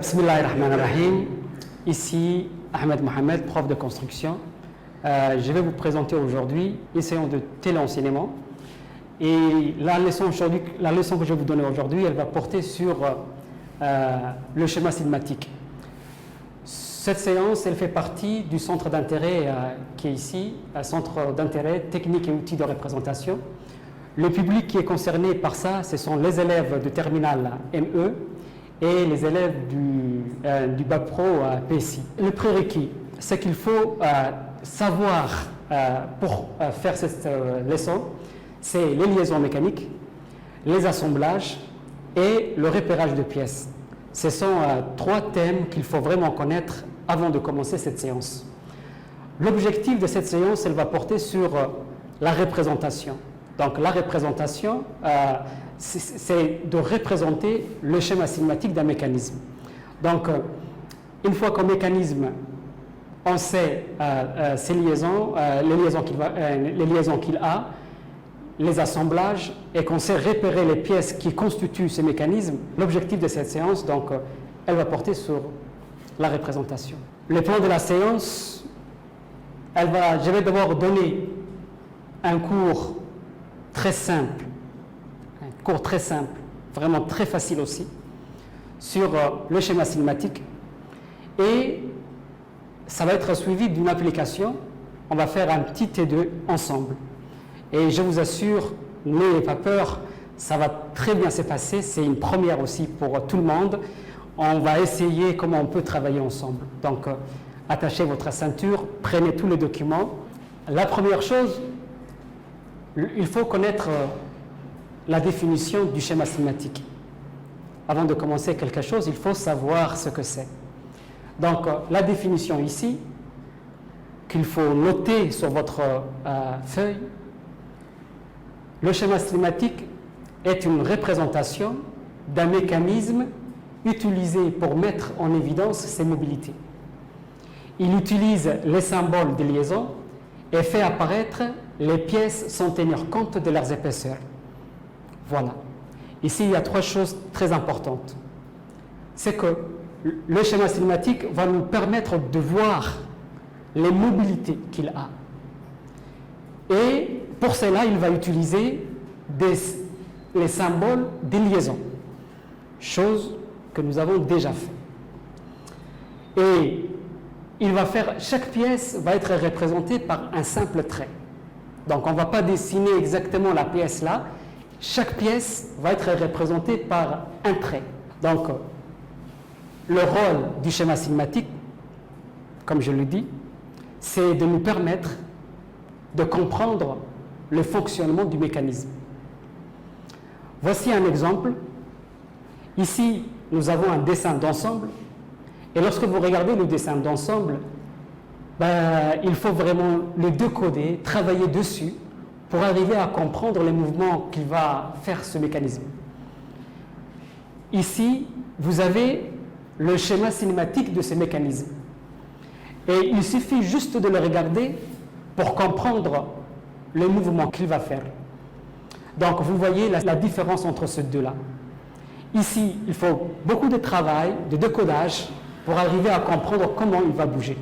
Bismillahirrahmanirrahim. Ici Ahmed Mohamed, prof de construction. Je vais vous présenter aujourd'hui une séance de téléenseignement. Et la leçon que je vais vous donner aujourd'hui, elle va porter sur le schéma cinématique. Cette séance, elle fait partie du centre d'intérêt qui est ici, un centre d'intérêt technique et outils de représentation. Le public qui est concerné par ça, ce sont les élèves de terminale ME et les élèves du bac pro PSI. Le prérequis, c'est qu'il faut savoir pour faire cette leçon, c'est les liaisons mécaniques, les assemblages et le repérage de pièces. Ce sont trois thèmes qu'il faut vraiment connaître avant de commencer cette séance. L'objectif de cette séance, elle va porter sur la représentation. Donc la représentation, c'est de représenter le schéma cinématique d'un mécanisme. Donc une fois qu'un mécanisme, on sait ses liaisons, les liaisons qu'il a, les assemblages, et qu'on sait repérer les pièces qui constituent ce mécanisme, l'objectif de cette séance, donc, elle va porter sur la représentation. Le plan de la séance, je vais d'abord donner un cours très simple, vraiment très facile aussi, sur le schéma cinématique, et ça va être suivi d'une application. On va faire un petit T2 ensemble. Et je vous assure, n'ayez pas peur, ça va très bien se passer. C'est une première aussi pour tout le monde. On va essayer comment on peut travailler ensemble. Donc, attachez votre ceinture, prenez tous les documents. La première chose, il faut connaître la définition du schéma cinématique. Avant de commencer quelque chose, il faut savoir ce que c'est. Donc, la définition ici, qu'il faut noter sur votre feuille, le schéma cinématique est une représentation d'un mécanisme utilisé pour mettre en évidence ses mobilités. Il utilise les symboles de liaison et fait apparaître les pièces sans tenir compte de leurs épaisseurs. Voilà. Ici, il y a trois choses très importantes. C'est que le schéma cinématique va nous permettre de voir les mobilités qu'il a. Et pour cela, il va utiliser les symboles des liaisons, chose que nous avons déjà fait. Et chaque pièce va être représentée par un simple trait. Donc on ne va pas dessiner exactement la pièce là, chaque pièce va être représentée par un trait. Donc le rôle du schéma cinématique, comme je le dis, c'est de nous permettre de comprendre le fonctionnement du mécanisme. Voici un exemple. Ici, nous avons un dessin d'ensemble. Et lorsque vous regardez le dessin d'ensemble, il faut vraiment le décoder, travailler dessus pour arriver à comprendre les mouvements qu'il va faire ce mécanisme. Ici, vous avez le schéma cinématique de ce mécanisme. Et il suffit juste de le regarder pour comprendre le mouvement qu'il va faire. Donc, vous voyez la différence entre ces deux-là. Ici, il faut beaucoup de travail, de décodage, pour arriver à comprendre comment il va bouger.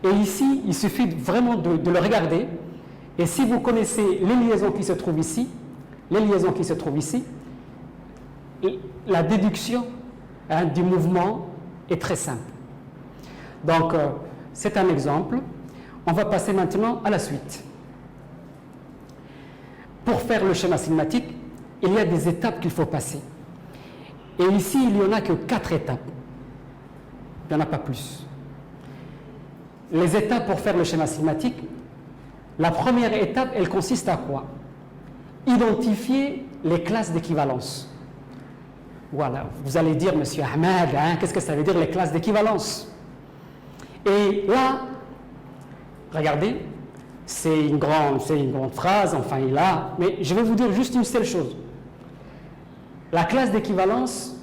Et ici, il suffit vraiment de le regarder. Et si vous connaissez les liaisons qui se trouvent ici, la déduction du mouvement est très simple. Donc, c'est un exemple. On va passer maintenant à la suite. Pour faire le schéma cinématique, il y a des étapes qu'il faut passer. Et ici, il n'y en a que 4 étapes. Il n'y en a pas plus. Les étapes pour faire le schéma cinématique, la première étape, elle consiste à quoi? Identifier les classes d'équivalence. Voilà, vous allez dire, monsieur Ahmed, qu'est-ce que ça veut dire les classes d'équivalence? Et là, regardez, c'est une grande phrase, enfin mais je vais vous dire juste une seule chose. La classe d'équivalence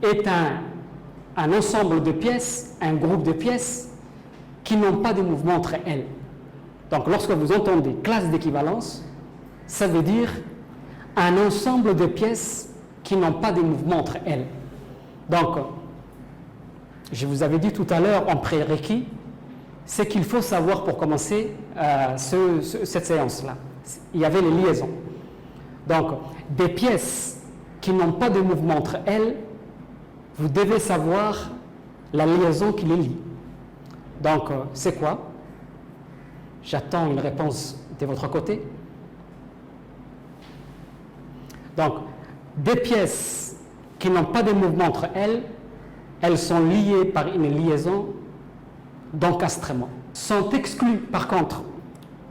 est un ensemble de pièces, un groupe de pièces qui n'ont pas de mouvement entre elles. Donc lorsque vous entendez classe d'équivalence, ça veut dire un ensemble de pièces qui n'ont pas de mouvement entre elles. Donc, je vous avais dit tout à l'heure en prérequis, c'est qu'il faut savoir pour commencer cette séance-là. Il y avait les liaisons. Donc, des pièces qui n'ont pas de mouvement entre elles, vous devez savoir la liaison qui les lie. Donc, c'est quoi? J'attends une réponse de votre côté. Donc, des pièces qui n'ont pas de mouvement entre elles, elles sont liées par une liaison d'encastrement. Sont exclues, par contre,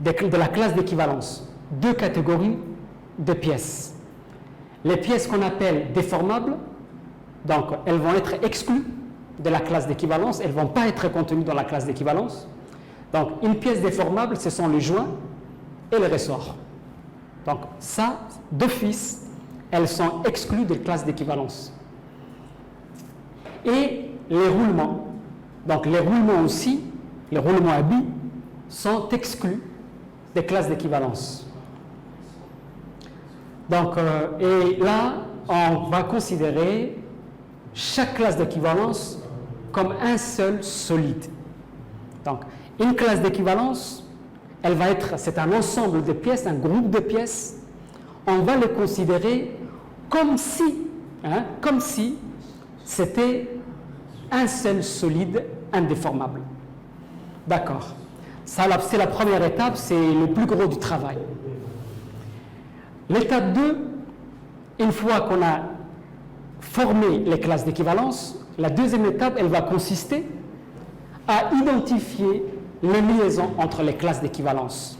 de la classe d'équivalence, deux catégories de pièces. Les pièces qu'on appelle déformables, donc elles vont être exclues de la classe d'équivalence, elles ne vont pas être contenues dans la classe d'équivalence. Donc, une pièce déformable, ce sont les joints et les ressorts. Donc, ça, d'office, elles sont exclues de la classe d'équivalence. Et les roulements, donc les roulements aussi, les roulements à billes, sont exclus des classes d'équivalence. Donc, et là, on va considérer chaque classe d'équivalence comme un seul solide. Donc, une classe d'équivalence, elle va être, c'est un ensemble de pièces, un groupe de pièces. On va le considérer comme si c'était un seul solide indéformable. D'accord. Ça, c'est la première étape, c'est le plus gros du travail. L'étape 2, une fois qu'on a formé les classes d'équivalence, la deuxième étape, elle va consister à identifier les liaisons entre les classes d'équivalence.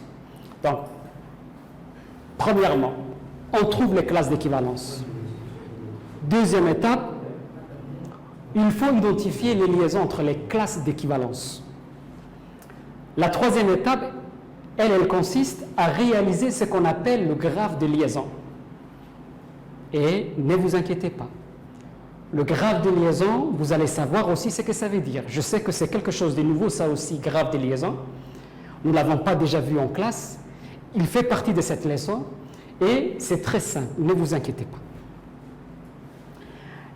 Donc, premièrement, on trouve les classes d'équivalence. Deuxième étape, il faut identifier les liaisons entre les classes d'équivalence. La troisième étape, elle consiste à réaliser ce qu'on appelle le graphe de liaison. Et ne vous inquiétez pas. Le graphe de liaison, vous allez savoir aussi ce que ça veut dire. Je sais que c'est quelque chose de nouveau, ça aussi, graphe de liaison. Nous ne l'avons pas déjà vu en classe. Il fait partie de cette leçon et c'est très simple, ne vous inquiétez pas.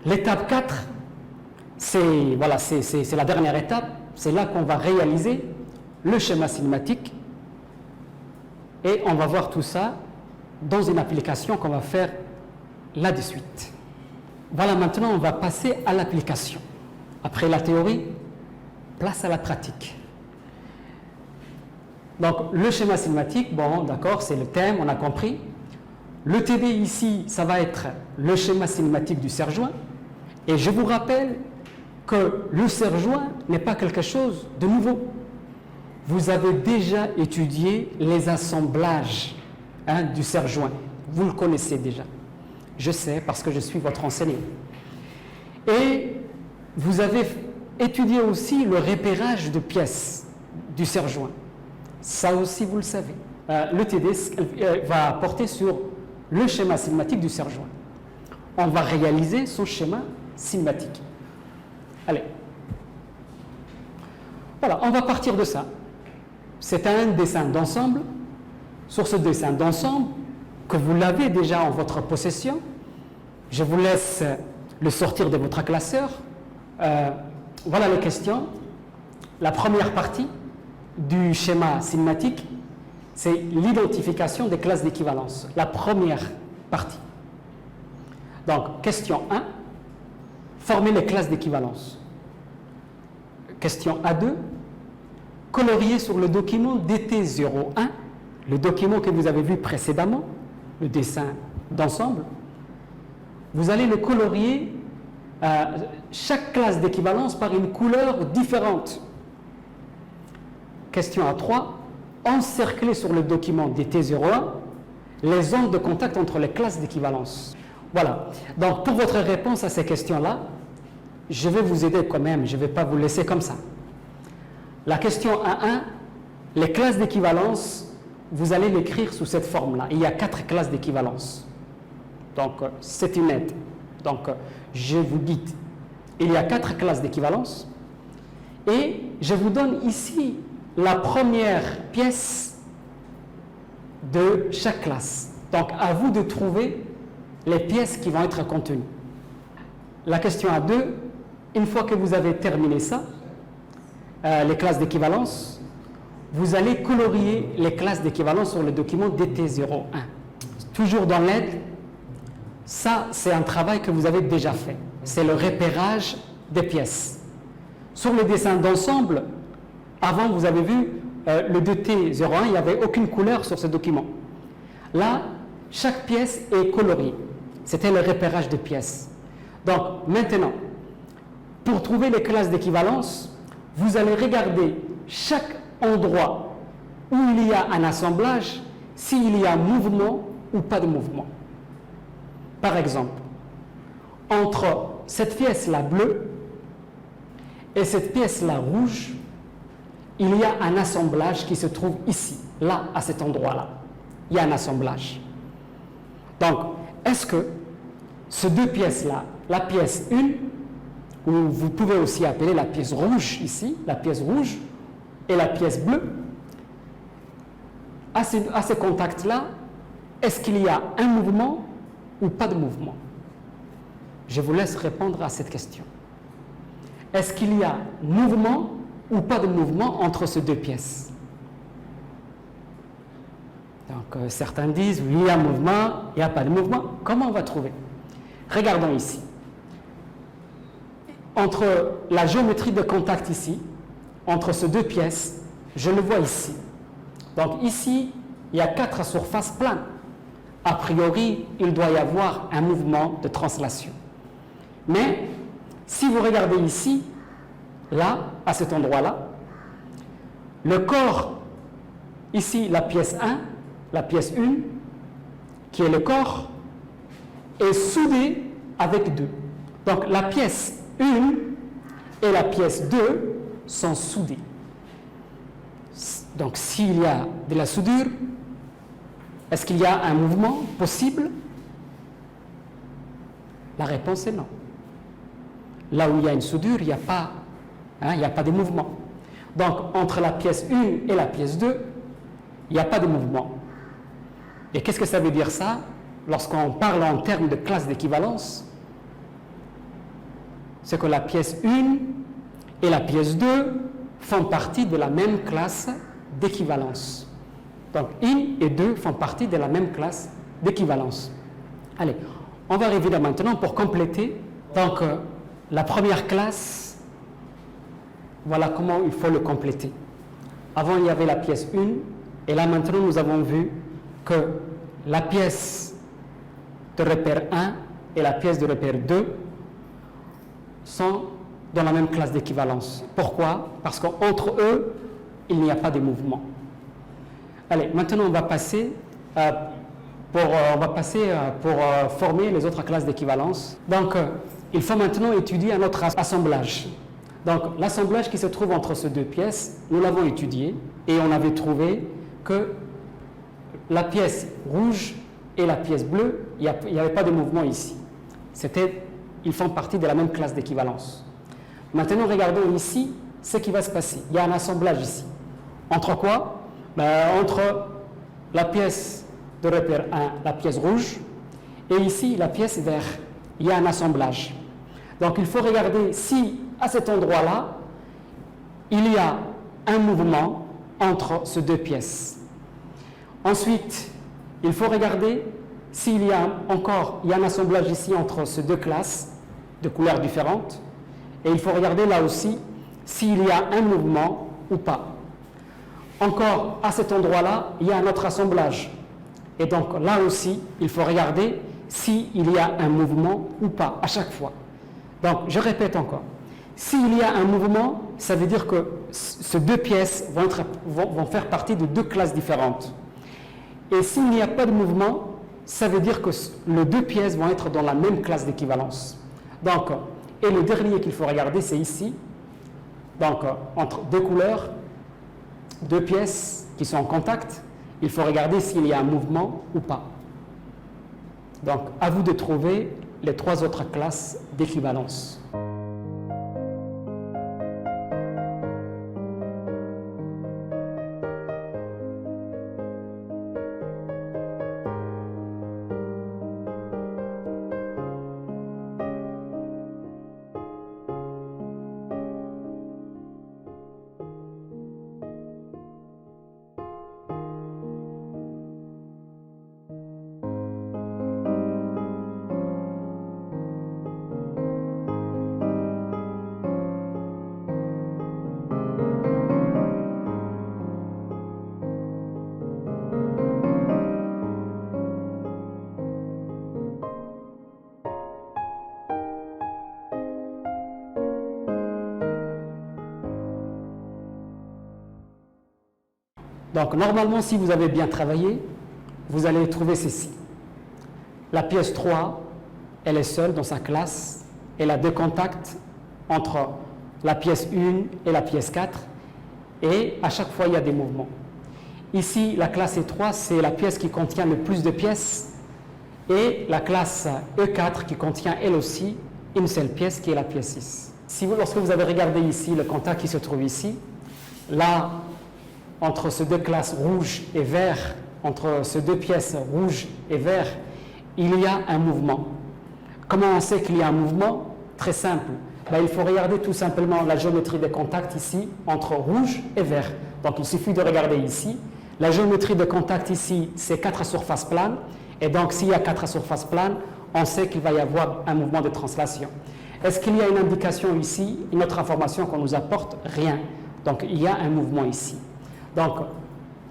L'étape 4, c'est la dernière étape. C'est là qu'on va réaliser le schéma cinématique et on va voir tout ça dans une application qu'on va faire là de suite. Voilà, maintenant on va passer à l'application. Après la théorie, place à la pratique. Donc le schéma cinématique, bon d'accord, c'est le thème, on a compris. Le TD ici, ça va être le schéma cinématique du serre-joint. Et je vous rappelle que le serre-joint n'est pas quelque chose de nouveau. Vous avez déjà étudié les assemblages du serre-joint. Vous le connaissez déjà. Je sais parce que je suis votre enseignant. Et vous avez étudié aussi le repérage de pièces du serre-joint. Ça aussi, vous le savez. Le TD va porter sur le schéma cinématique du serre-joint. On va réaliser son schéma cinématique. Allez. Voilà, on va partir de ça. C'est un dessin d'ensemble. Sur ce dessin d'ensemble, que vous l'avez déjà en votre possession, je vous laisse le sortir de votre classeur. Voilà les questions. La première partie du schéma cinématique, c'est l'identification des classes d'équivalence. La première partie. Donc, question 1, former les classes d'équivalence. Question A2, colorier sur le document DT01, le document que vous avez vu précédemment, le dessin d'ensemble, vous allez le colorier chaque classe d'équivalence par une couleur différente. Question A3, encercler sur le document DT01 les ondes de contact entre les classes d'équivalence. Voilà. Donc, pour votre réponse à ces questions-là, je vais vous aider quand même, je ne vais pas vous laisser comme ça. La question A1, les classes d'équivalence, vous allez l'écrire sous cette forme-là. Il y a 4 classes d'équivalence. Donc, c'est une aide. Donc, je vous dis, il y a 4 classes d'équivalence. Et je vous donne ici la première pièce de chaque classe. Donc, à vous de trouver les pièces qui vont être contenues. La question A2, une fois que vous avez terminé ça, les classes d'équivalence, vous allez colorier les classes d'équivalence sur le document DT01. Toujours dans l'aide, ça c'est un travail que vous avez déjà fait. C'est le repérage des pièces. Sur le dessin d'ensemble, avant vous avez vu le DT01, il n'y avait aucune couleur sur ce document. Là, chaque pièce est coloriée. C'était le repérage des pièces. Donc maintenant, pour trouver les classes d'équivalence, vous allez regarder chaque endroit où il y a un assemblage, s'il y a mouvement ou pas de mouvement. Par exemple, entre cette pièce-là bleue et cette pièce-là rouge, il y a un assemblage qui se trouve ici, là, à cet endroit-là. Il y a un assemblage. Donc, est-ce que ces deux pièces-là, la pièce 1, ou vous pouvez aussi appeler la pièce rouge ici, la pièce rouge et la pièce bleue, à ces contacts-là, est-ce qu'il y a un mouvement ou pas de mouvement? Je vous laisse répondre à cette question. Est-ce qu'il y a mouvement ou pas de mouvement entre ces deux pièces? Donc, certains disent, oui, il y a mouvement, il n'y a pas de mouvement. Comment on va trouver? Regardons ici. Entre la géométrie de contact ici, entre ces deux pièces, je le vois ici. Donc ici, il y a 4 surfaces planes. A priori, il doit y avoir un mouvement de translation. Mais si vous regardez ici, là, à cet endroit-là, le corps, ici, la pièce 1, la pièce 1, qui est le corps, est soudé avec 2. Donc la pièce 1 et la pièce 2 sont soudées. Donc s'il y a de la soudure, est-ce qu'il y a un mouvement possible? La réponse est non. Là où il y a une soudure, il n'y a pas, il n'y a pas de mouvement. Donc entre la pièce 1 et la pièce 2, il n'y a pas de mouvement. Et qu'est-ce que ça veut dire ça? Lorsqu'on parle en termes de classe d'équivalence, c'est que la pièce 1 et la pièce 2 font partie de la même classe d'équivalence. Donc 1 et 2 font partie de la même classe d'équivalence. Allez, on va revenir maintenant pour compléter. Donc la première classe, voilà comment il faut le compléter. Avant il y avait la pièce 1 et là maintenant nous avons vu que la pièce de repère 1 et la pièce de repère 2 sont dans la même classe d'équivalence. Pourquoi? Parce qu'entre eux, il n'y a pas de mouvement. Allez, maintenant on va passer pour former les autres classes d'équivalence. Donc, il faut maintenant étudier un autre assemblage. Donc, l'assemblage qui se trouve entre ces deux pièces, nous l'avons étudié et on avait trouvé que la pièce rouge et la pièce bleue, il n'y avait pas de mouvement ici. Ils font partie de la même classe d'équivalence. Maintenant, regardons ici ce qui va se passer. Il y a un assemblage ici. Entre quoi? Entre la pièce de repère 1, la pièce rouge, et ici la pièce verte. Il y a un assemblage. Donc il faut regarder si à cet endroit-là, il y a un mouvement entre ces deux pièces. Ensuite, il faut regarder s'il y a un assemblage ici entre ces deux classes de couleurs différentes. Et il faut regarder là aussi s'il y a un mouvement ou pas. Encore à cet endroit-là, il y a un autre assemblage. Et donc là aussi, il faut regarder s'il y a un mouvement ou pas à chaque fois. Donc je répète encore. S'il y a un mouvement, ça veut dire que ces deux pièces vont faire partie de deux classes différentes. Et s'il n'y a pas de mouvement, ça veut dire que les deux pièces vont être dans la même classe d'équivalence. Donc, et le dernier qu'il faut regarder, c'est ici. Donc, entre deux couleurs, deux pièces qui sont en contact, il faut regarder s'il y a un mouvement ou pas. Donc, à vous de trouver les 3 autres classes d'équivalence. Donc normalement, si vous avez bien travaillé, vous allez trouver ceci. La pièce 3, elle est seule dans sa classe. Elle a deux contacts entre la pièce 1 et la pièce 4. Et à chaque fois, il y a des mouvements. Ici, la classe E3, c'est la pièce qui contient le plus de pièces. Et la classe E4 qui contient elle aussi une seule pièce qui est la pièce 6. Lorsque vous avez regardé ici le contact qui se trouve ici, là, entre ces deux classes rouge et vert, entre ces deux pièces rouge et vert, il y a un mouvement. Comment on sait qu'il y a un mouvement? Très simple. Il faut regarder tout simplement la géométrie des contacts ici entre rouge et vert. Donc il suffit de regarder ici. La géométrie de contact ici, c'est 4 surfaces planes. Et donc s'il y a 4 surfaces planes, on sait qu'il va y avoir un mouvement de translation. Est-ce qu'il y a une indication ici, une autre information qu'on nous apporte? Rien. Donc il y a un mouvement ici. Donc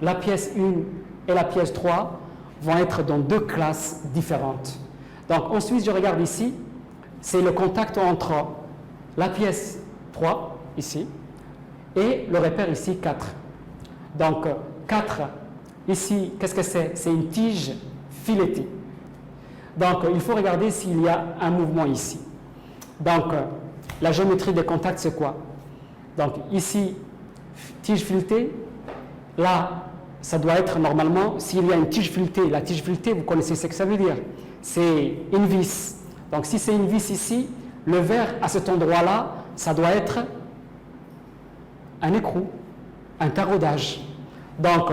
la pièce 1 et la pièce 3 vont être dans deux classes différentes. Donc ensuite, je regarde ici, c'est le contact entre la pièce 3, ici, et le repère ici, 4. Donc 4, ici, qu'est-ce que c'est? C'est une tige filetée. Donc il faut regarder s'il y a un mouvement ici. Donc la géométrie des contacts, c'est quoi? Donc ici, tige filetée, là, ça doit être normalement, s'il y a une tige filetée, la tige filetée, vous connaissez ce que ça veut dire. C'est une vis. Donc si c'est une vis ici, le vert à cet endroit-là, ça doit être un écrou, un taraudage. Donc,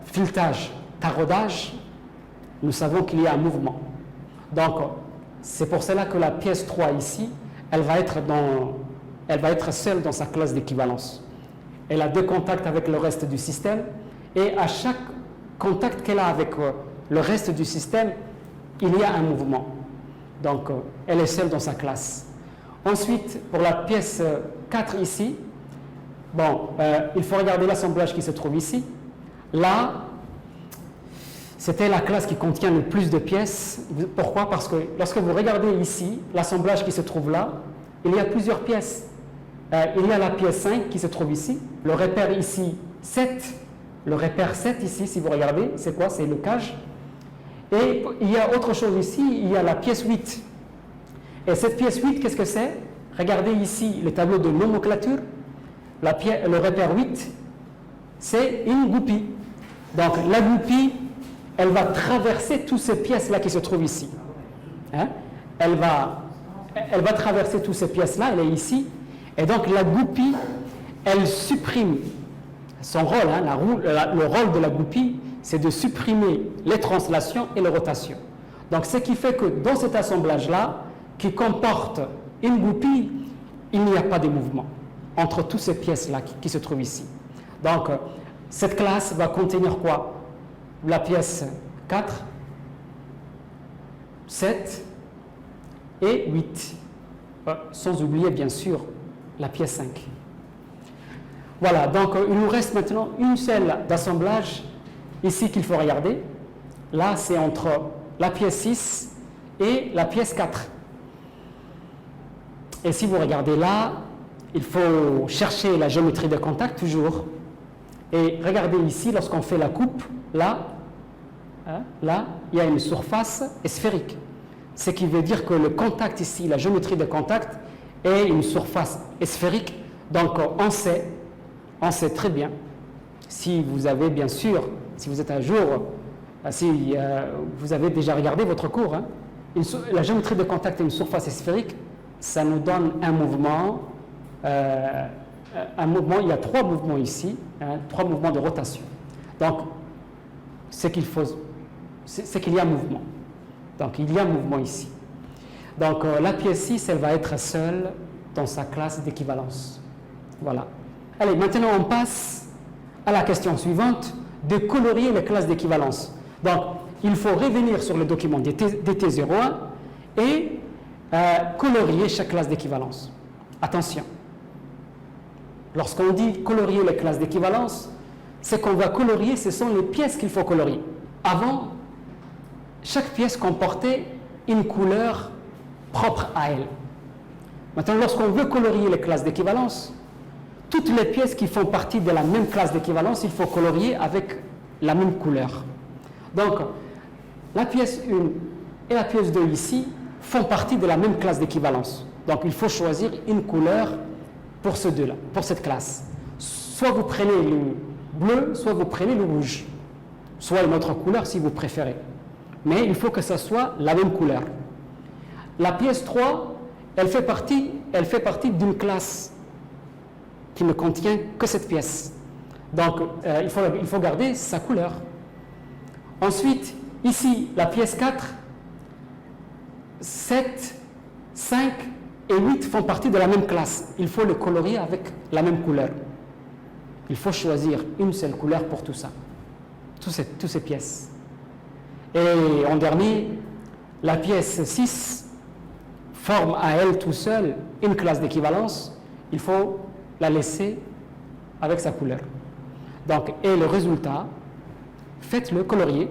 filetage, taraudage, nous savons qu'il y a un mouvement. Donc, c'est pour cela que la pièce 3 ici, elle va être seule dans sa classe d'équivalence. Elle a deux contacts avec le reste du système et à chaque contact qu'elle a avec le reste du système, il y a un mouvement. Donc, elle est seule dans sa classe. Ensuite, pour la pièce 4 ici, il faut regarder l'assemblage qui se trouve ici. Là, c'était la classe qui contient le plus de pièces. Pourquoi? Parce que lorsque vous regardez ici, l'assemblage qui se trouve là, il y a plusieurs pièces. Il y a la pièce 5 qui se trouve ici, le repère ici 7, le repère 7 ici, si vous regardez, c'est quoi? C'est le cage. Et il y a autre chose ici, il y a la pièce 8. Et cette pièce 8, qu'est-ce que c'est? Regardez ici le tableau de nomenclature, le repère 8, c'est une goupille. Donc la goupille, elle va traverser toutes ces pièces-là qui se trouvent ici. Hein? Elle va traverser toutes ces pièces-là, elle est ici. Et donc la goupille, elle supprime son rôle, le rôle de la goupille, c'est de supprimer les translations et les rotations. Donc ce qui fait que dans cet assemblage-là, qui comporte une goupille, il n'y a pas de mouvement entre toutes ces pièces-là qui se trouvent ici. Donc cette classe va contenir quoi? La pièce 4, 7 et 8. Sans oublier bien sûr la pièce 5. Voilà, donc il nous reste maintenant une seule d'assemblage ici qu'il faut regarder. Là, c'est entre la pièce 6 et la pièce 4. Et si vous regardez là, il faut chercher la géométrie de contact toujours. Et regardez ici, lorsqu'on fait la coupe, là, il y a une surface sphérique. Ce qui veut dire que le contact ici, la géométrie de contact, est une surface sphérique. Donc on sait très bien, si vous avez bien sûr, si vous êtes un jour, si vous avez déjà regardé votre cours, la géométrie de contact et une surface sphérique, ça nous donne un mouvement, il y a 3 mouvements ici, 3 mouvements de rotation. Donc, c'est qu'il y a un mouvement. Donc, il y a un mouvement ici. Donc, la pièce 6, elle va être seule dans sa classe d'équivalence. Voilà. Allez, maintenant, on passe à la question suivante, de colorier les classes d'équivalence. Donc, il faut revenir sur le document DT01 et colorier chaque classe d'équivalence. Attention. Lorsqu'on dit colorier les classes d'équivalence, ce qu'on va colorier, ce sont les pièces qu'il faut colorier. Avant, chaque pièce comportait une couleur propre à elle. Maintenant, lorsqu'on veut colorier les classes d'équivalence, toutes les pièces qui font partie de la même classe d'équivalence, il faut colorier avec la même couleur. Donc, la pièce 1 et la pièce 2 ici font partie de la même classe d'équivalence. Donc, il faut choisir une couleur pour ces deux-là, pour cette classe. Soit vous prenez le bleu, soit vous prenez le rouge. Soit une autre couleur si vous préférez. Mais il faut que ce soit la même couleur. La pièce 3, elle fait partie d'une classe qui ne contient que cette pièce. Donc, il faut garder sa couleur. Ensuite, ici, la pièce 4, 7, 5 et 8 font partie de la même classe. Il faut le colorier avec la même couleur. Il faut choisir une seule couleur pour tout ça, toutes ces pièces. Et en dernier, la pièce 6 forme à elle tout seule une classe d'équivalence. Il faut la laisser avec sa couleur. Donc, et le résultat, faites-le colorier.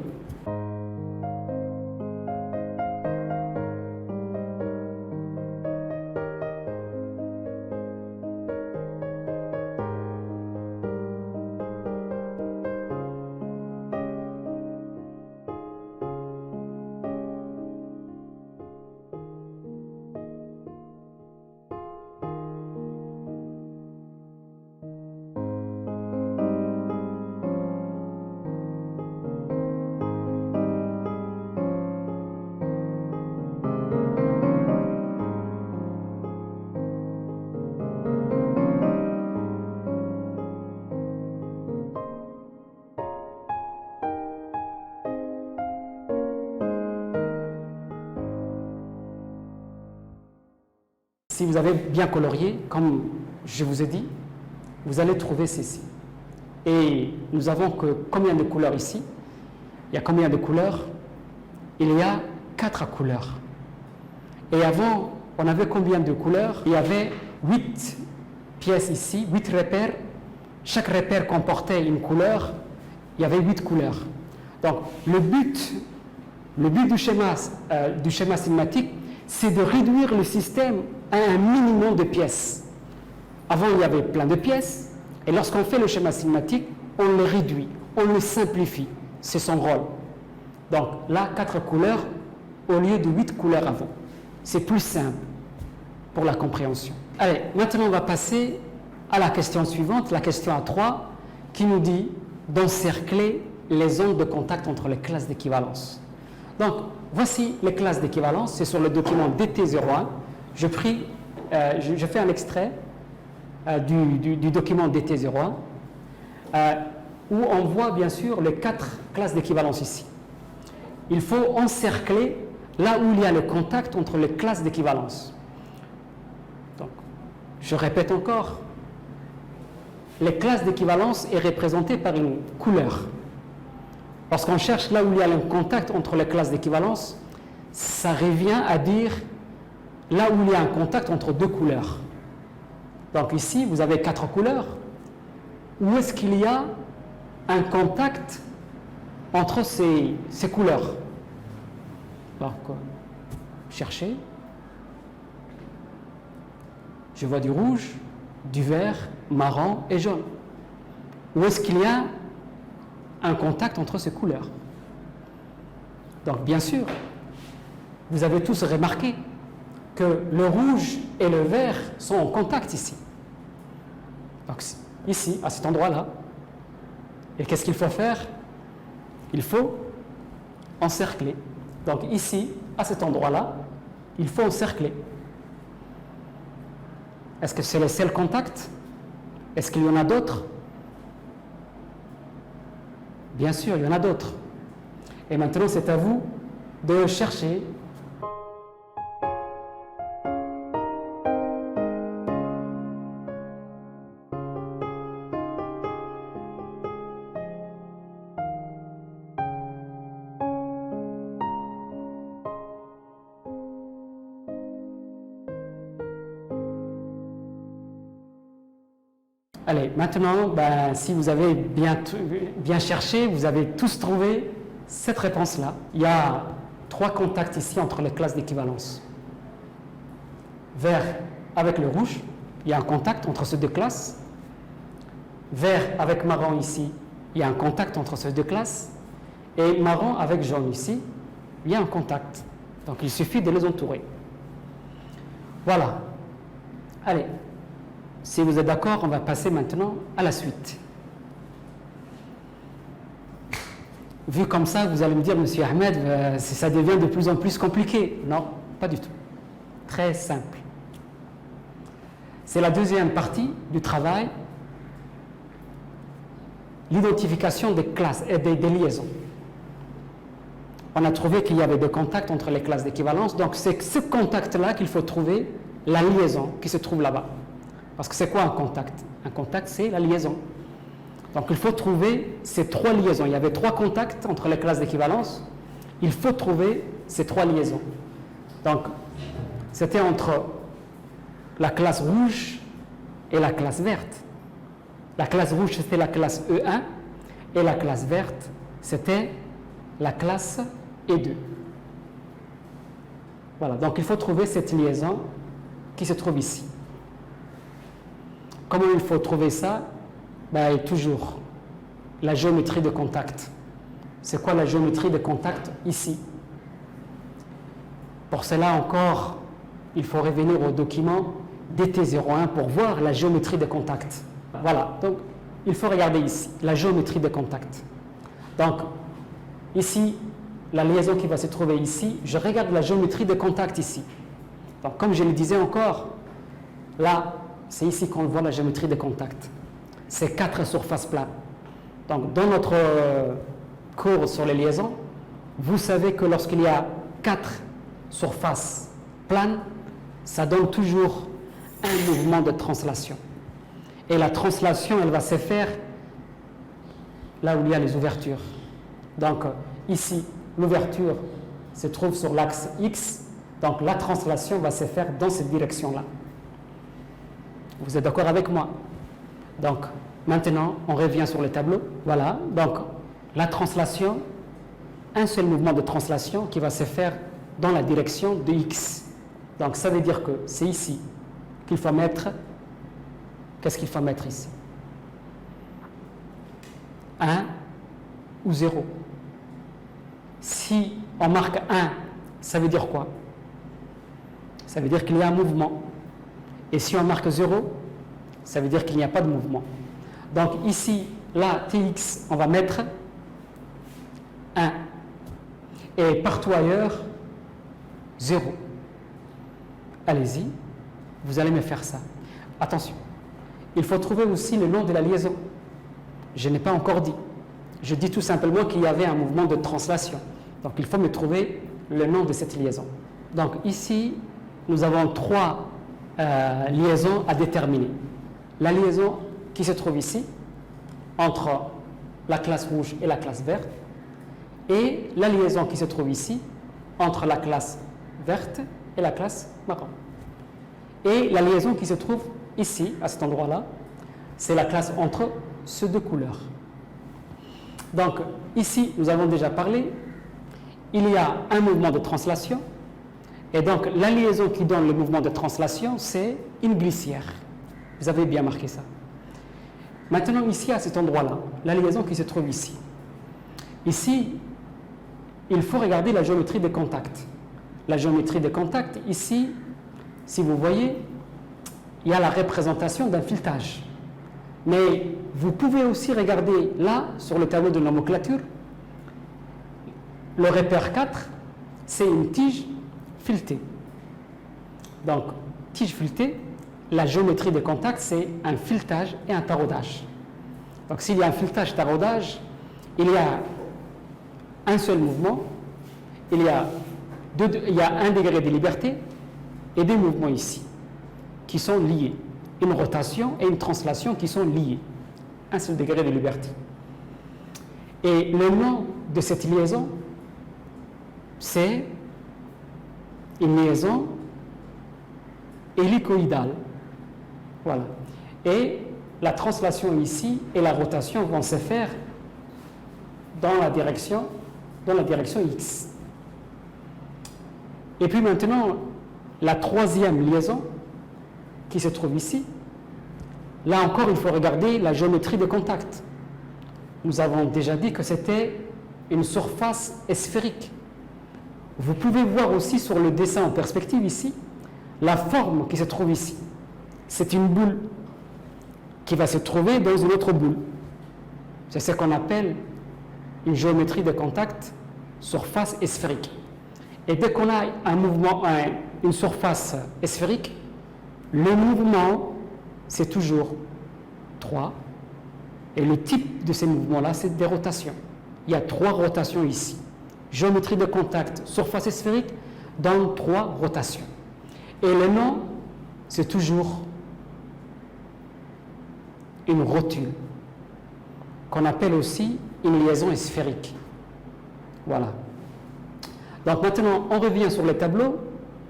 Si vous avez bien colorié, comme je vous ai dit, vous allez trouver ceci. Et nous avons combien de couleurs ici? Il y a combien de couleurs? Il y a 4 couleurs. Et avant, on avait combien de couleurs? Il y avait 8 pièces ici, 8 repères. Chaque repère comportait une couleur. Il y avait 8 couleurs. Donc, le but du schéma cinématique, c'est de réduire le système à un minimum de pièces. Avant, il y avait plein de pièces, et lorsqu'on fait le schéma cinématique, on le réduit, on le simplifie. C'est son rôle. Donc là, 4 couleurs au lieu de 8 couleurs avant. C'est plus simple pour la compréhension. Allez, maintenant on va passer à la question suivante, la question A3, qui nous dit d'encercler les zones de contact entre les classes d'équivalence. Donc, voici les classes d'équivalence, c'est sur le document DT01. Je fais un extrait du document DT01 où on voit bien sûr les 4 classes d'équivalence ici. Il faut encercler là où il y a le contact entre les classes d'équivalence. Donc, je répète encore, les classes d'équivalence est représentée par une couleur. Lorsqu'on cherche là où il y a le contact entre les classes d'équivalence, ça revient à dire là où il y a un contact entre 2 couleurs. Donc ici, vous avez 4 couleurs. Où est-ce qu'il y a un contact entre ces couleurs? Donc, cherchez. Je vois du rouge, du vert, marron et jaune. Où est-ce qu'il y a un contact entre ces couleurs? Donc, bien sûr, vous avez tous remarqué que le rouge et le vert sont en contact ici. Donc, ici, à cet endroit-là. Et qu'est-ce qu'il faut faire? Il faut encercler. Donc, ici, à cet endroit-là, il faut encercler. Est-ce que c'est le seul contact? Est-ce qu'il y en a d'autres? Bien sûr, il y en a d'autres. Et maintenant, c'est à vous de chercher. Allez, maintenant, si vous avez bien cherché, vous avez tous trouvé cette réponse-là. Il y a 3 contacts ici entre les classes d'équivalence. Vert avec le rouge, il y a un contact entre ces 2 classes. vert avec marron ici, il y a un contact entre ces deux classes, et marron avec jaune ici, il y a un contact. Donc il suffit de les entourer. Voilà. Allez, si vous êtes d'accord, on va passer maintenant à la suite. Vu comme ça, vous allez me dire, Monsieur Ahmed, ça devient de plus en plus compliqué. Non, pas du tout. Très simple. C'est la deuxième partie du travail, l'identification des classes et des liaisons. On a trouvé qu'il y avait des contacts entre les classes d'équivalence, donc c'est ce contact-là qu'il faut trouver la liaison qui se trouve là-bas. Parce que c'est quoi un contact? Un contact, c'est la liaison. Donc il faut trouver ces trois liaisons. Il y avait trois contacts entre les classes d'équivalence. Il faut trouver ces trois liaisons. Donc c'était entre la classe rouge et la classe verte. La classe rouge, c'était la classe E1 et la classe verte, c'était la classe E2. Voilà, donc il faut trouver cette liaison qui se trouve ici. Comment il faut trouver ça? Ben, toujours la géométrie de contact. C'est quoi la géométrie de contact ici? Pour cela encore, il faut revenir au document DT01 pour voir la géométrie de contact. Voilà, donc il faut regarder ici, la géométrie de contact. Donc, ici, la liaison qui va se trouver ici, je regarde la géométrie de contact ici. Donc, comme je le disais encore, là, c'est ici qu'on voit la géométrie de contact. C'est 4 surfaces planes. Donc, dans notre cours sur les liaisons, vous savez que lorsqu'il y a 4 surfaces planes, ça donne toujours un mouvement de translation. Et la translation, elle va se faire là où il y a les ouvertures. Donc, ici, l'ouverture se trouve sur l'axe X. Donc, la translation va se faire dans cette direction-là. Vous êtes d'accord avec moi? Donc, maintenant, on revient sur le tableau. Voilà. Donc, la translation, un seul mouvement de translation qui va se faire dans la direction de X. Donc, ça veut dire que c'est ici qu'il faut mettre. Qu'est-ce qu'il faut mettre ici? 1 ou 0. Si on marque 1, ça veut dire quoi? Ça veut dire qu'il y a un mouvement. Et si on marque 0, ça veut dire qu'il n'y a pas de mouvement. Donc ici, là, Tx, on va mettre 1. Et partout ailleurs, 0. Allez-y, vous allez me faire ça. Attention, il faut trouver aussi le nom de la liaison. Je n'ai pas encore dit. Je dis tout simplement qu'il y avait un mouvement de translation. Donc il faut me trouver le nom de cette liaison. Donc ici, nous avons 3 liaisons à déterminer. La liaison qui se trouve ici, entre la classe rouge et la classe verte, et la liaison qui se trouve ici, entre la classe verte et la classe marron. Et la liaison qui se trouve ici, à cet endroit-là, c'est la classe entre ces deux couleurs. Donc, ici, nous avons déjà parlé, il y a un mouvement de translation, et donc la liaison qui donne le mouvement de translation, c'est une glissière. Vous avez bien marqué ça. Maintenant, ici, à cet endroit-là, la liaison qui se trouve ici. Ici, il faut regarder la géométrie des contacts. La géométrie des contacts, ici, si vous voyez, il y a la représentation d'un filetage. Mais vous pouvez aussi regarder là, sur le tableau de nomenclature, le repère 4, c'est une tige filetée. Donc, tige filetée, la géométrie des contacts, c'est un filetage et un taraudage. Donc, s'il y a un filetage-taraudage, il y a un seul mouvement, il y a 1 degré de liberté et 2 mouvements ici, qui sont liés. Une rotation et une translation qui sont liées. Un seul degré de liberté. Et le nom de cette liaison, c'est une liaison hélicoïdale. Voilà. Et la translation ici et la rotation vont se faire dans la direction X. Et puis maintenant, la troisième liaison qui se trouve ici, Là encore, il faut regarder la géométrie de contact. Nous avons déjà dit que c'était une surface sphérique. Vous pouvez voir aussi sur le dessin en perspective ici, la forme qui se trouve ici. C'est une boule qui va se trouver dans une autre boule. C'est ce qu'on appelle une géométrie de contact surface sphérique. Et dès qu'on a un mouvement, une surface sphérique, le mouvement, c'est toujours 3. Et le type de ces mouvements-là, c'est des rotations. Il y a 3 rotations ici. Géométrie de contact, surface sphérique, dans 3 rotations. Et le nom, c'est toujours une rotule, qu'on appelle aussi une liaison sphérique. Voilà. Donc maintenant, on revient sur le tableau,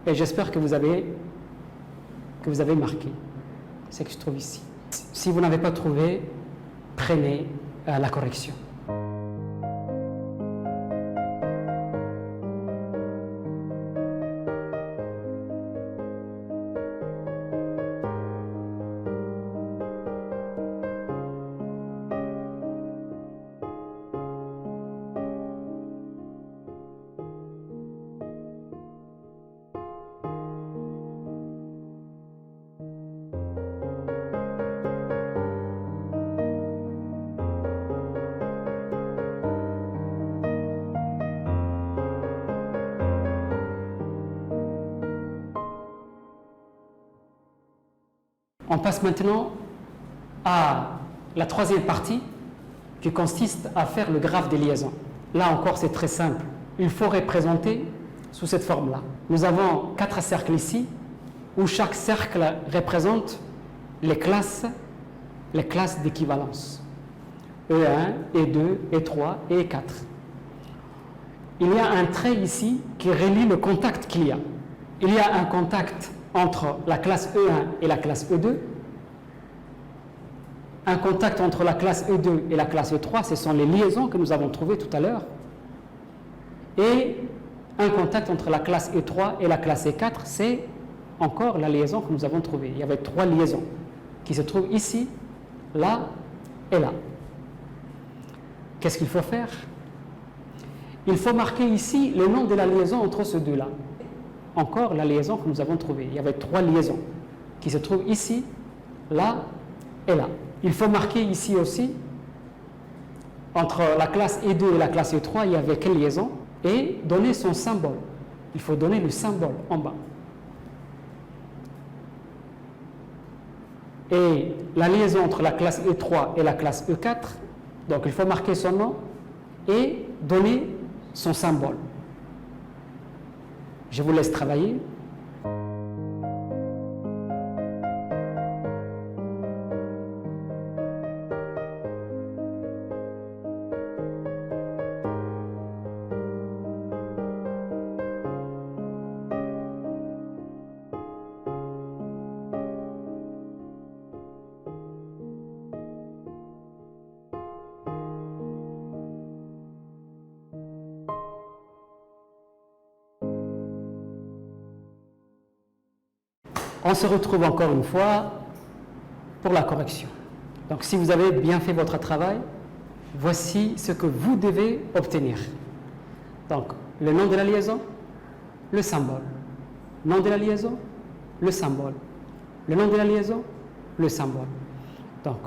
et j'espère que vous avez marqué ce qui se trouve ici. Si vous n'avez pas trouvé, prenez la correction. On passe maintenant à la troisième partie qui consiste à faire le graphe des liaisons. Là encore, c'est très simple. Il faut représenter sous cette forme-là. Nous avons 4 cercles ici, où chaque cercle représente les classes d'équivalence. E1, E2, E3 et E4. Il y a un trait ici qui relie le contact qu'il y a. Il y a un contact entre la classe E1 et la classe E2, un contact entre la classe E2 et la classe E3, ce sont les liaisons que nous avons trouvées tout à l'heure, et un contact entre la classe E3 et la classe E4, c'est encore la liaison que nous avons trouvée. Il y avait 3 liaisons qui se trouvent ici, là et là. Qu'est-ce qu'il faut faire? Il faut marquer ici le nom de la liaison entre ces deux-là. Encore la liaison que nous avons trouvée. Il y avait 3 liaisons qui se trouvent ici, là et là. Il faut marquer ici aussi, entre la classe E2 et la classe E3, il y avait quelle liaison? Et donner son symbole. Il faut donner le symbole en bas. Et la liaison entre la classe E3 et la classe E4, donc il faut marquer son nom et donner son symbole. Je vous laisse travailler. On se retrouve encore une fois pour la correction. Donc si vous avez bien fait votre travail, voici ce que vous devez obtenir. Donc le nom de la liaison, le symbole. Nom de la liaison, le symbole. Le nom de la liaison, le symbole. Donc,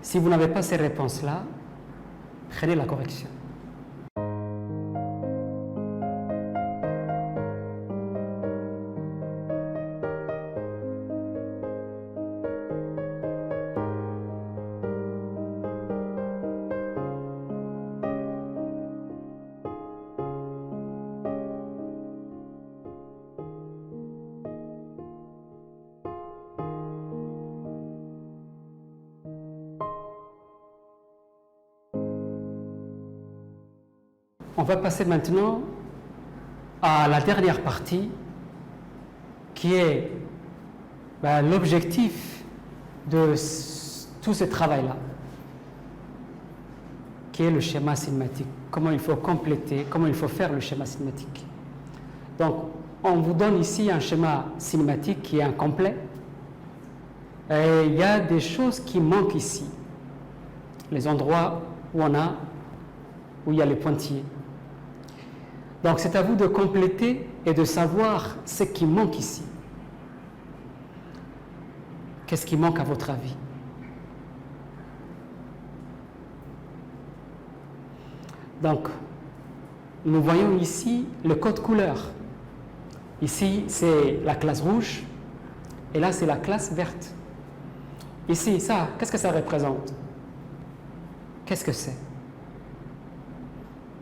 si vous n'avez pas ces réponses-là, prenez la correction. On va passer maintenant à la dernière partie qui est l'objectif de tout ce travail-là, qui est le schéma cinématique. Comment il faut compléter, comment il faut faire le schéma cinématique. Donc, on vous donne ici un schéma cinématique qui est incomplet. Et il y a des choses qui manquent ici. Les endroits où où il y a les pointillés. Donc c'est à vous de compléter et de savoir ce qui manque ici. Qu'est-ce qui manque à votre avis? Donc, nous voyons ici le code couleur. Ici, c'est la classe rouge et là, c'est la classe verte. Ici, ça, qu'est-ce que ça représente? Qu'est-ce que c'est?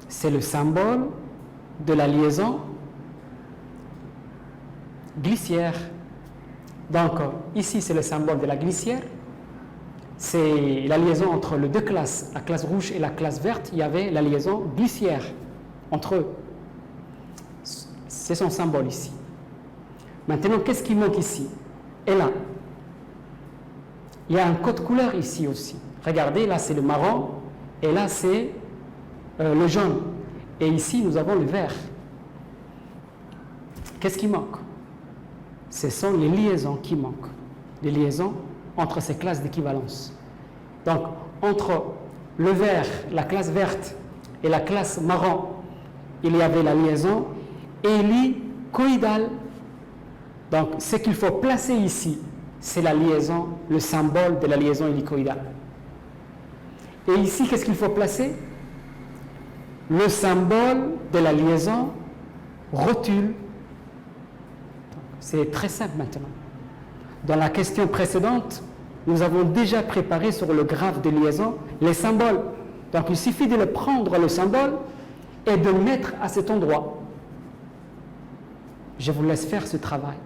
C'est le symbole de la liaison glissière. Donc, ici, c'est le symbole de la glissière. C'est la liaison entre les deux classes, la classe rouge et la classe verte. Il y avait la liaison glissière entre eux. C'est son symbole ici. Maintenant, qu'est-ce qui manque ici? Et là, il y a un code couleur ici aussi. Regardez, là, c'est le marron et là, c'est le jaune. Et ici, nous avons le vert. Qu'est-ce qui manque? Ce sont les liaisons qui manquent. Les liaisons entre ces classes d'équivalence. Donc, entre le vert, la classe verte et la classe marron, il y avait la liaison hélicoïdale. Donc, ce qu'il faut placer ici, c'est la liaison, le symbole de la liaison hélicoïdale. Et ici, qu'est-ce qu'il faut placer? Le symbole de la liaison rotule. C'est très simple maintenant. Dans la question précédente, nous avons déjà préparé sur le graphe de liaison les symboles. Donc, il suffit de prendre le symbole et de le mettre à cet endroit. Je vous laisse faire ce travail.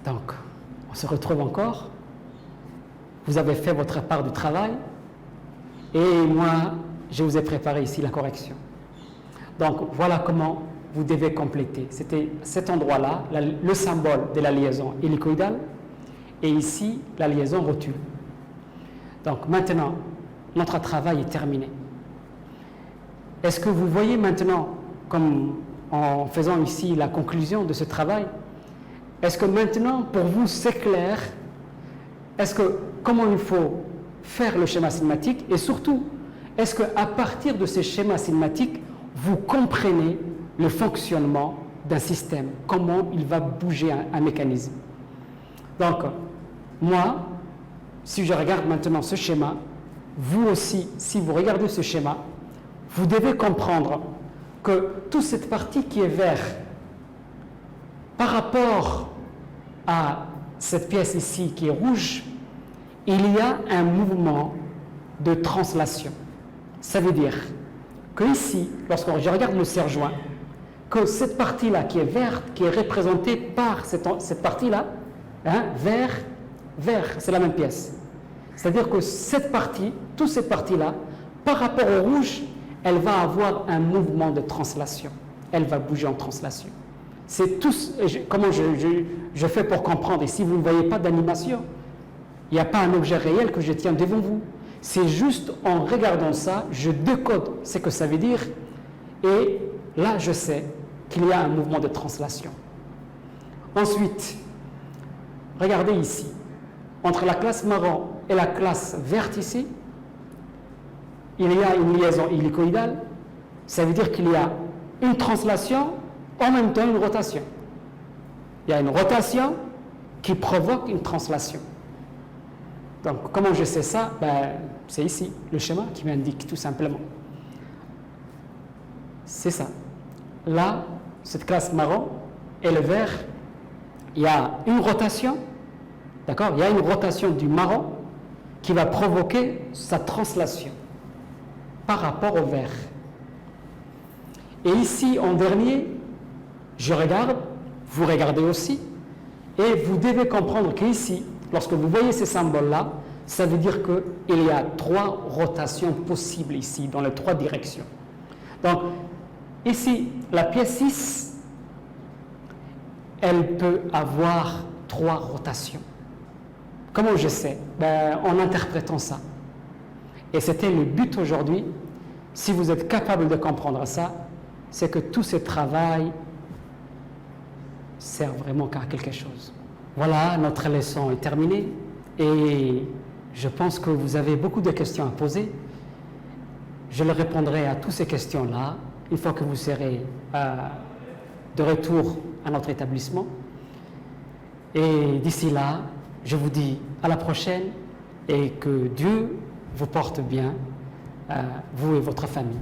Donc, on se retrouve encore. Vous avez fait votre part du travail et moi, je vous ai préparé ici la correction. Donc, voilà comment vous devez compléter. C'était cet endroit-là, le symbole de la liaison hélicoïdale et ici, la liaison rotule. Donc, maintenant, notre travail est terminé. Est-ce que vous voyez maintenant, comme en faisant ici la conclusion de ce travail, est-ce que maintenant, pour vous, c'est clair? Est-ce que comment il faut faire le schéma cinématique? Et surtout, est-ce qu'à partir de ce schéma cinématique, vous comprenez le fonctionnement d'un système? Comment il va bouger un mécanisme? Donc, moi, si je regarde maintenant ce schéma, vous aussi, si vous regardez ce schéma, vous devez comprendre que toute cette partie qui est verte, par rapport à cette pièce ici qui est rouge, il y a un mouvement de translation. Ça veut dire que ici, lorsque je regarde le serre-joint, que cette partie-là qui est verte, qui est représentée par cette partie-là, hein, vert, c'est la même pièce. C'est-à-dire que cette partie, toute cette partie-là, par rapport au rouge, elle va avoir un mouvement de translation. Elle va bouger en translation. C'est tout, comment je fais pour comprendre. Et si vous ne voyez pas d'animation, il n'y a pas un objet réel que je tiens devant vous. C'est juste en regardant ça, je décode ce que ça veut dire. Et là, je sais qu'il y a un mouvement de translation. Ensuite, regardez ici. Entre la classe marron et la classe verte ici, il y a une liaison hélicoïdale. Ça veut dire qu'il y a une translation, en même temps une rotation. Il y a une rotation qui provoque une translation. Donc, comment je sais ça? C'est ici, le schéma qui m'indique tout simplement. C'est ça. Là, cette classe marron et le vert, il y a une rotation, d'accord? Il y a une rotation du marron qui va provoquer sa translation par rapport au vert. Et ici, en dernier, je regarde, vous regardez aussi, Et vous devez comprendre qu'ici, lorsque vous voyez ces symboles-là, ça veut dire qu'il y a 3 rotations possibles ici, dans les 3 directions. Donc, ici, la pièce 6, elle peut avoir 3 rotations. Comment je sais? En interprétant ça. Et c'était le but aujourd'hui. Si vous êtes capable de comprendre ça, c'est que tout ce travail sert vraiment à quelque chose. Voilà, notre leçon est terminée et je pense que vous avez beaucoup de questions à poser. Je leur répondrai à toutes ces questions-là une fois que vous serez de retour à notre établissement. Et d'ici là, je vous dis à la prochaine et que Dieu vous porte bien, vous et votre famille.